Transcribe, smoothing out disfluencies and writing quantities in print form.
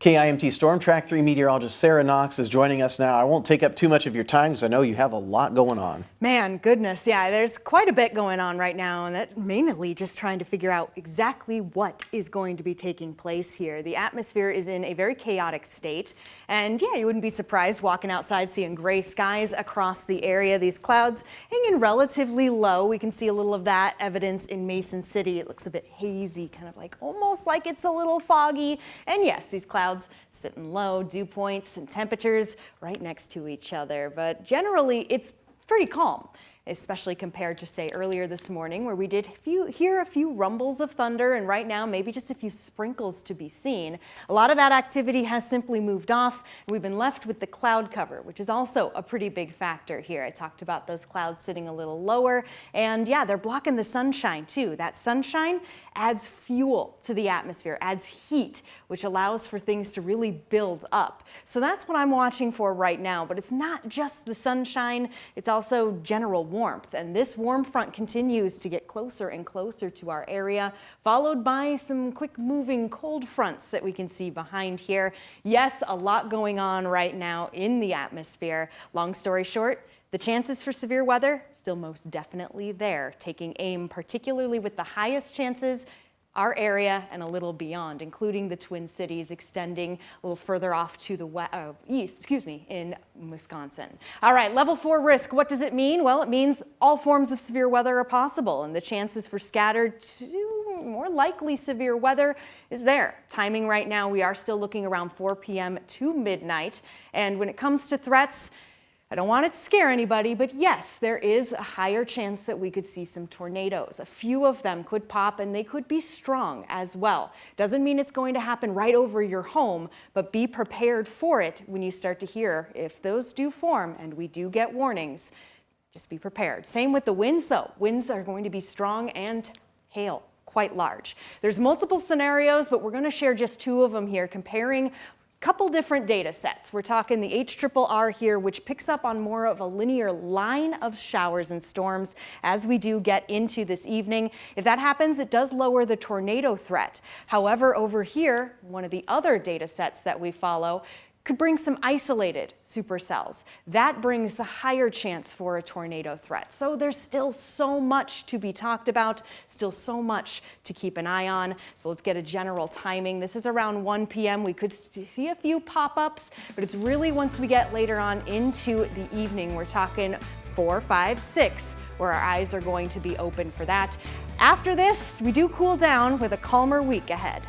KIMT Storm Track 3 meteorologist Sara Knox is joining us now. I won't take up too much of your time because I know you have a lot going on. Man, goodness, yeah, there's quite a bit going on right now, and that mainly just trying to figure out exactly what is going to be taking place here. The atmosphere is in a very chaotic state, and yeah, you wouldn't be surprised walking outside seeing gray skies across the area. These clouds hanging relatively low. We can see a little of that evidence in Mason City. It looks a bit hazy, kind of like almost like it's a little foggy. And yes, these clouds sitting low, dew points and temperatures right next to each other. But generally, it's pretty calm, especially compared to, say, earlier this morning where we did hear a few rumbles of thunder, and right now maybe just a few sprinkles to be seen. A lot of that activity has simply moved off. We've been left with the cloud cover, which is also a pretty big factor here. I talked about those clouds sitting a little lower, and yeah, they're blocking the sunshine too. That sunshine adds fuel to the atmosphere, adds heat, which allows for things to really build up. So that's what I'm watching for right now, but it's not just the sunshine, it's also general warmth. And this warm front continues to get closer and closer to our area, followed by some quick moving cold fronts that we can see behind here. Yes, a lot going on right now in the atmosphere. Long story short, the chances for severe weather still most definitely there, taking aim particularly with the highest chances our area and a little beyond, including the Twin Cities, extending a little further off to the east, in Wisconsin. All right, level 4 risk, what does it mean? Well, it means all forms of severe weather are possible, and the chances for scattered to more likely severe weather is there. Timing right now, we are still looking around 4 p.m. to midnight, and when it comes to threats, I don't want it to scare anybody, but yes, there is a higher chance that we could see some tornadoes. A few of them could pop, and they could be strong as well. Doesn't mean it's going to happen right over your home, but be prepared for it when you start to hear if those do form and we do get warnings. Just be prepared. Same with the winds though. Winds are going to be strong and hail quite large. There's multiple scenarios, but we're going to share just 2 of them here, comparing couple different data sets. We're talking the HRRR here, which picks up on more of a linear line of showers and storms as we do get into this evening. If that happens, it does lower the tornado threat. However, over here, one of the other data sets that we follow could bring some isolated supercells. That brings the higher chance for a tornado threat. So there's still so much to be talked about, still so much to keep an eye on. So let's get a general timing. This is around 1 p.m. We could see a few pop-ups, but it's really once we get later on into the evening, we're talking 4, 5, 6, where our eyes are going to be open for that. After this, we do cool down with a calmer week ahead.